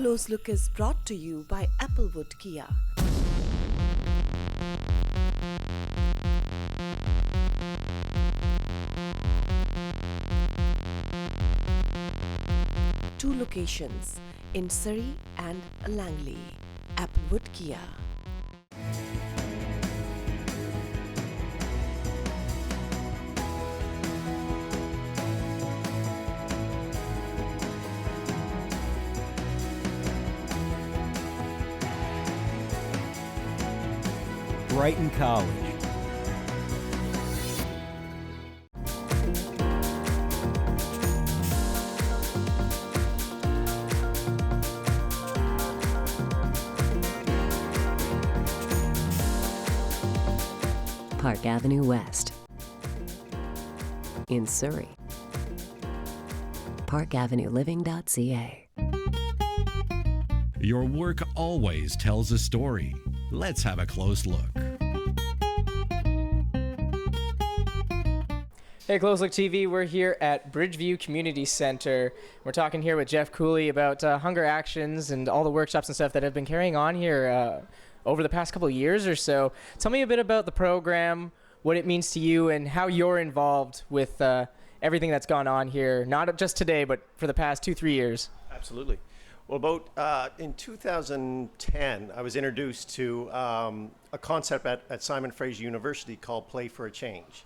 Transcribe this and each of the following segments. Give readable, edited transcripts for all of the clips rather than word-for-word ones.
Close Look is brought to you by Applewood Kia. Two locations in Surrey and Langley. Applewood Kia. Brighton College. Park Avenue West. In Surrey. parkavenueliving.ca. Your work always tells a story. Let's have a close look. Hey, Close Look TV, we're here at Bridgeview Community Center. We're talking here with Jeff Cooley about Hunger Actions and all the workshops and stuff that have been carrying on here over the past couple of years or so. Tell me a bit about the program, what it means to you, and how you're involved with everything that's gone on here, not just today, but for the past 2-3 years. Absolutely. Well, about in 2010, I was introduced to a concept at Simon Fraser University called Play for a Change.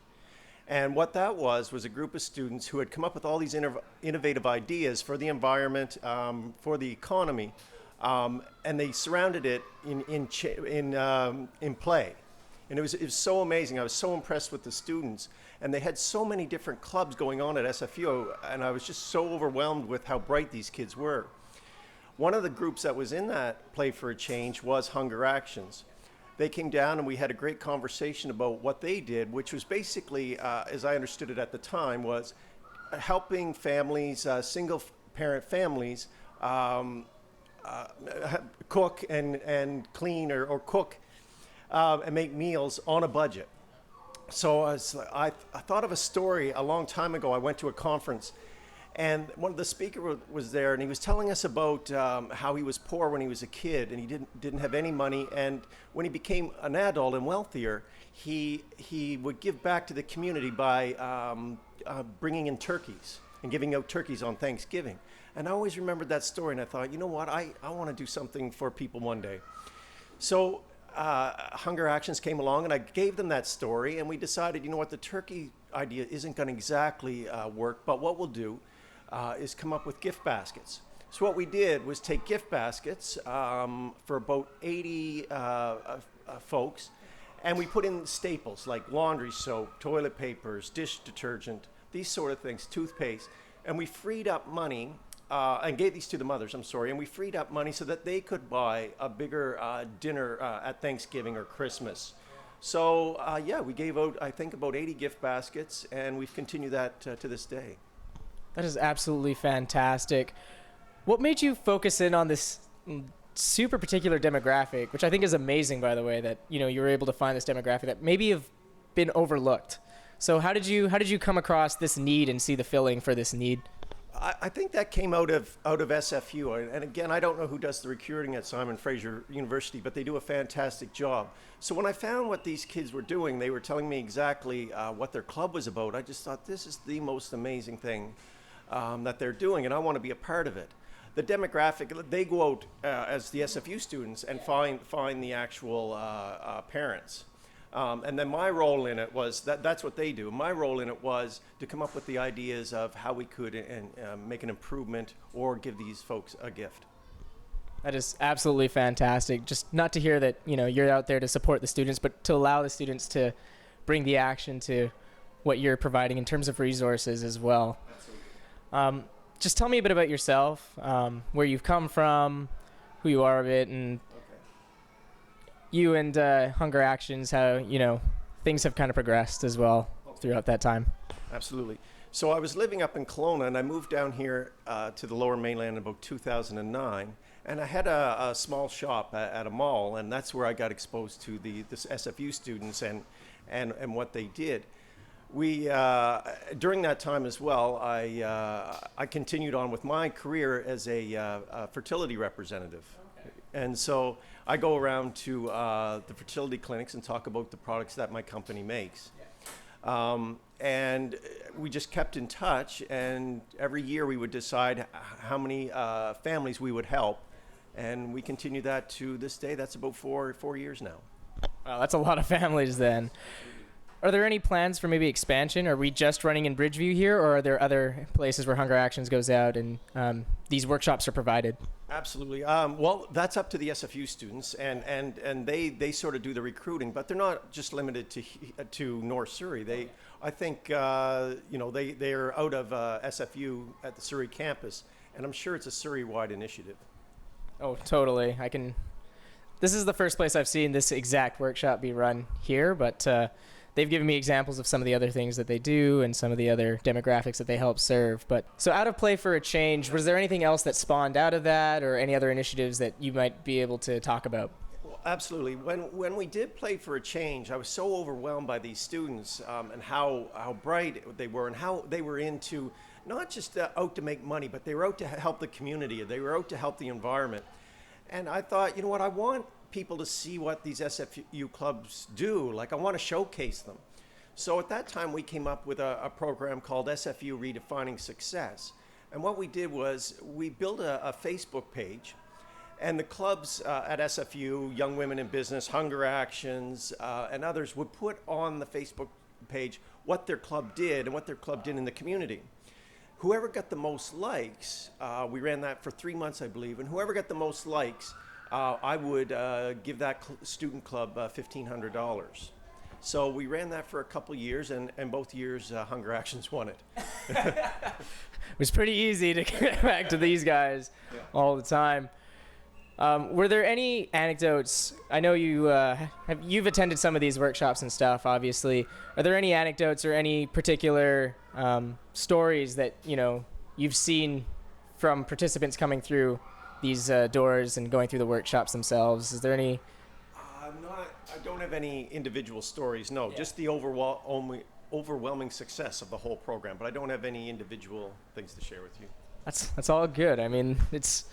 And what that was a group of students who had come up with all these innovative ideas for the environment, for the economy, and they surrounded it in play. And it was so amazing. I was so impressed with the students, and they had so many different clubs going on at SFU, and I was just so overwhelmed with how bright these kids were. One of the groups that was in that Play for a Change was Hunger Actions. They came down and we had a great conversation about what they did, which was basically, as I understood it at the time, was helping families, single parent families, cook and clean or cook and make meals on a budget. So I thought of a story a long time ago. I went to a conference and one of the speakers was there, and he was telling us about how he was poor when he was a kid, and he didn't have any money. And when he became an adult and wealthier, he would give back to the community by bringing in turkeys and giving out turkeys on Thanksgiving. And I always remembered that story, and I thought, you know what, I want to do something for people one day. So Hunger Actions came along, and I gave them that story, and we decided, you know what, the turkey idea isn't going to exactly work, but what we'll do is come up with gift baskets. So what we did was take gift baskets for about 80 folks, and we put in staples like laundry soap, toilet papers, dish detergent, these sort of things, toothpaste, and we freed up money and gave these to the mothers, and we freed up money so that they could buy a bigger dinner at Thanksgiving or Christmas. So we gave out, I think, about 80 gift baskets, and we've continued that to this day. That is absolutely fantastic. What made you focus in on this super particular demographic, which I think is amazing, by the way, that you were able to find this demographic that maybe have been overlooked? So how did you come across this need and see the filling for this need? I think that came out of SFU, and again, I don't know who does the recruiting at Simon Fraser University, but they do a fantastic job. So when I found what these kids were doing, they were telling me exactly what their club was about. I just thought, this is the most amazing thing that they're doing, and I want to be a part of it. The demographic, they go out as the SFU students and find the actual parents. And then my role in it was, that's what they do. My role in it was to come up with the ideas of how we could make an improvement or give these folks a gift. That is absolutely fantastic. Just not to hear that you're out there to support the students, but to allow the students to bring the action to what you're providing in terms of resources as well. Absolutely. Just tell me a bit about yourself, where you've come from, who you are a bit, and you and Hunger Actions, how things have kind of progressed as well throughout that time. Absolutely. So I was living up in Kelowna, and I moved down here to the Lower Mainland in about 2009, and I had a small shop at a mall, and that's where I got exposed to this SFU students and what they did. during that time as well, I continued on with my career as a fertility representative. And so I go around to the fertility clinics and talk about the products that my company makes. And we just kept in touch, and every year we would decide how many families we would help. And we continue that to this day. That's about four years now. Wow, that's a lot of families then. Are there any plans for maybe expansion? Are we just running in Bridgeview here, or are there other places where Hunger Actions goes out and these workshops are provided? Absolutely. Well, that's up to the SFU students, and they sort of do the recruiting, but they're not just limited to North Surrey. I think they're out of SFU at the Surrey campus, and I'm sure it's a Surrey-wide initiative. Oh, totally. This is the first place I've seen this exact workshop be run here, but they've given me examples of some of the other things that they do and some of the other demographics that they help serve. But so out of Play for a Change, was there anything else that spawned out of that, or any other initiatives that you might be able to talk about? Well, absolutely. When we did Play for a Change, I was so overwhelmed by these students and how bright they were and how they were into not just out to make money, but they were out to help the community. They were out to help the environment. And I thought, you know what, I want people to see what these SFU clubs do. Like, I want to showcase them. So at that time, we came up with a program called SFU Redefining Success. And what we did was we built a Facebook page, and the clubs at SFU, Young Women in Business, Hunger Actions, and others would put on the Facebook page what their club did and what their club did in the community. Whoever got the most likes, we ran that for 3 months, I believe, and whoever got the most likes, I would give that student club $1,500. So we ran that for a couple years, and both years Hunger Actions won it. It was pretty easy to get back to these guys all the time. Were there any anecdotes? I know you've attended some of these workshops and stuff, obviously. Are there any anecdotes or any particular stories that you've seen from participants coming through these doors and going through the workshops themselves? Is there any? I don't have any individual stories. No, just the overwhelming success of the whole program. But I don't have any individual things to share with you. That's all good. I mean, it's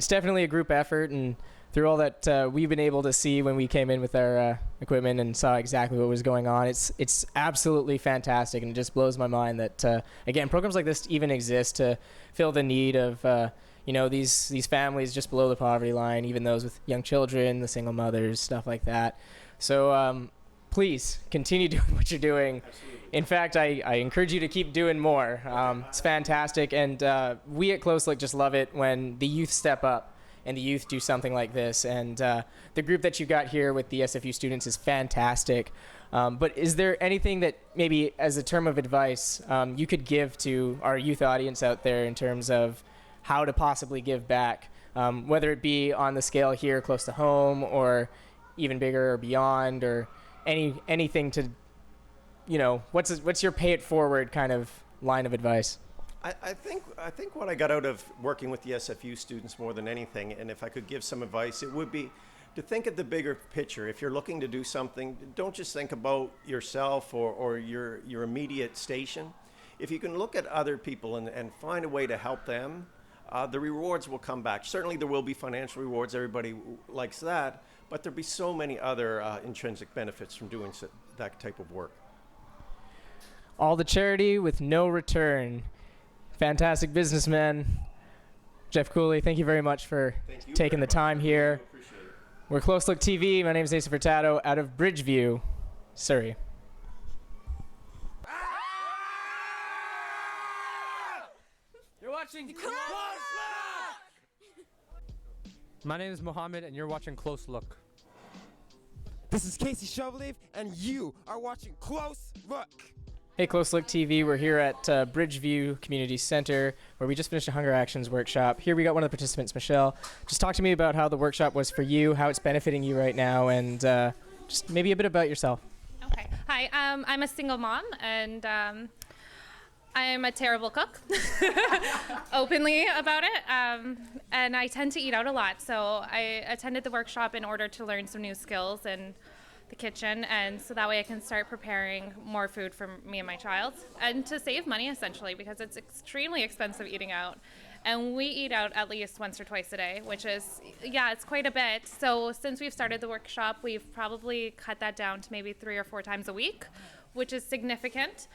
definitely a group effort, and through all that we've been able to see when we came in with our equipment and saw exactly what was going on, it's absolutely fantastic, and it just blows my mind that again, programs like this even exist to fill the need of these families just below the poverty line, even those with young children, the single mothers, stuff like that. So please continue doing what you're doing. Absolutely. In fact, I encourage you to keep doing more. It's fantastic, and we at Close Look just love it when the youth step up and the youth do something like this. And the group that you got here with the SFU students is fantastic. But is there anything that maybe as a term of advice you could give to our youth audience out there in terms of how to possibly give back, whether it be on the scale here close to home or even bigger or beyond, or anything to, what's your pay it forward kind of line of advice? I think what I got out of working with the SFU students more than anything, and if I could give some advice, it would be to think of the bigger picture. If you're looking to do something, don't just think about yourself or your immediate station. If you can look at other people and find a way to help them, the rewards will come back. Certainly there will be financial rewards, everybody likes that, but there'll be so many other intrinsic benefits from doing that type of work. All the charity with no return. Fantastic businessman. Jeff Cooley, thank you very much for taking the time here. Appreciate it. We're Close Look TV. My name is Asa Furtado out of Bridgeview, Surrey. You're watching Close Look! My name is Mohammed, and you're watching Close Look. This is Casey Shovelave, and you are watching Close Look. Hey, Close Look TV. We're here at Bridgeview Community Center, where we just finished a Hunger Actions workshop. Here we got one of the participants, Michelle. Just talk to me about how the workshop was for you, how it's benefiting you right now, and just maybe a bit about yourself. Okay. Hi, I'm a single mom, and I'm a terrible cook, openly about it, and I tend to eat out a lot. So I attended the workshop in order to learn some new skills and the kitchen, and so that way I can start preparing more food for me and my child, and to save money essentially, because it's extremely expensive eating out. And we eat out at least once or twice a day, which is, yeah, it's quite a bit. So since we've started the workshop, we've probably cut that down to maybe 3 or 4 times a week, which is significant.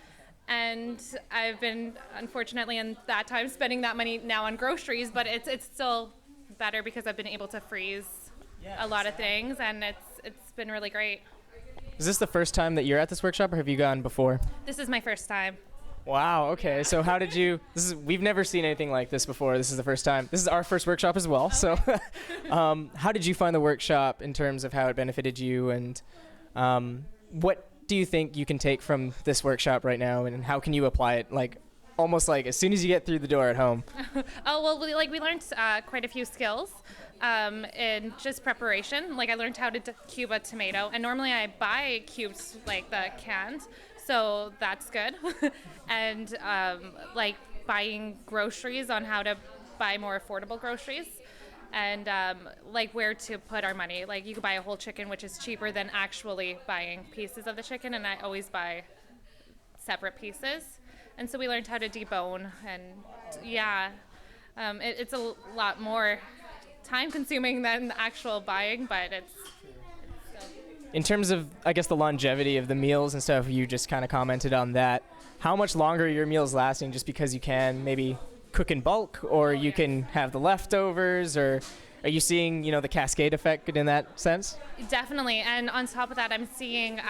And I've been, unfortunately, in that time spending that money now on groceries, but it's still better because I've been able to freeze a lot of things, and it's been really great. Is this the first time that you're at this workshop, or have you gone before? This is my first time. Wow. Okay. So how did you? We've never seen anything like this before. This is the first time. This is our first workshop as well. Okay. So, how did you find the workshop in terms of how it benefited you, and what do you think you can take from this workshop right now, and how can you apply it, like almost like as soon as you get through the door at home? Oh well, we learned quite a few skills in just preparation. Like I learned how to cube a tomato, and normally I buy cubes like the canned. So that's good. And like buying groceries, on how to buy more affordable groceries, and like where to put our money. Like you could buy a whole chicken, which is cheaper than actually buying pieces of the chicken, and I always buy separate pieces. And so we learned how to debone, and yeah, it's a lot more time consuming than the actual buying, but it's In terms of, I guess, the longevity of the meals and stuff, you just kind of commented on that. How much longer are your meals lasting, just because you can maybe cook in bulk, or you can have the leftovers, or are you seeing, the cascade effect in that sense? Definitely. And on top of that, I'm seeing,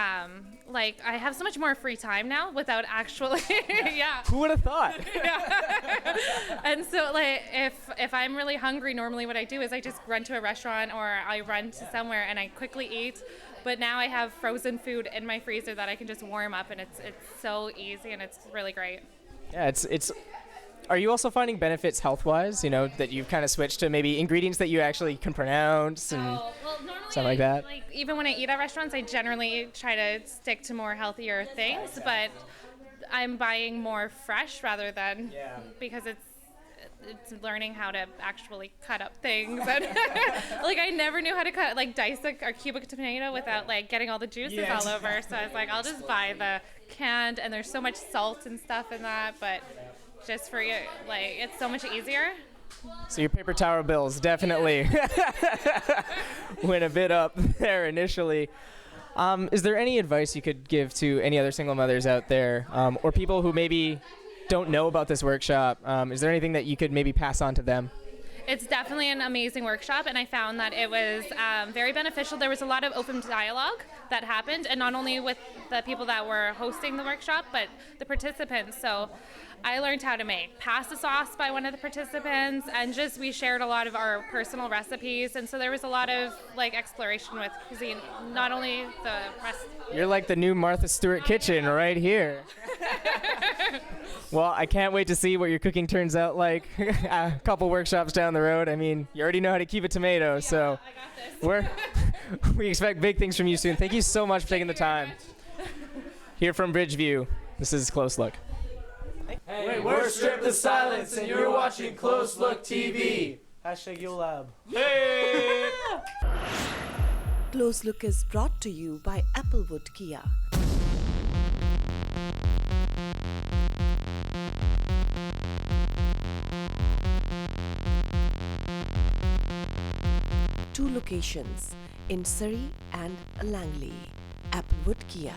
like, I have so much more free time now without actually, yeah. Who would have thought? Yeah. And so, like, if I'm really hungry, normally what I do is I just run to a restaurant, or I run to somewhere and I quickly eat. But now I have frozen food in my freezer that I can just warm up, and it's so easy, and it's really great. Yeah, it's. Are you also finding benefits health-wise? That you've kind of switched to maybe ingredients that you actually can pronounce and stuff like that. Like even when I eat at restaurants, I generally try to stick to more healthier things, but I'm buying more fresh rather than because it's learning how to actually cut up things. And like I never knew how to dice or cube a tomato without like getting all the juices all over. So I was like, I'll just buy the canned, and there's so much salt and stuff in that, but just for you, like it's so much easier. So your paper towel bills definitely went a bit up there initially. Is there any advice you could give to any other single mothers out there, or people who maybe don't know about this workshop? Is there anything that you could maybe pass on to them? It's definitely an amazing workshop, and I found that it was very beneficial. There was a lot of open dialogue that happened, and not only with the people that were hosting the workshop, but the participants. So I learned how to make pasta sauce by one of the participants, and just we shared a lot of our personal recipes, and so there was a lot of like exploration with cuisine, not only the rest. You're like the new Martha Stewart kitchen right here. Well, I can't wait to see what your cooking turns out like a couple workshops down the road. I mean, you already know how to keep a tomato, so we expect big things from you soon. Thank you so much for taking the time. Here from Bridgeview, this is Close Look. Hey, we're Strip the Silence, and you're watching Close Look TV. #YouLab. Hey! Close Look is brought to you by Applewood Kia. Two locations in Surrey and Langley. Applewood Kia.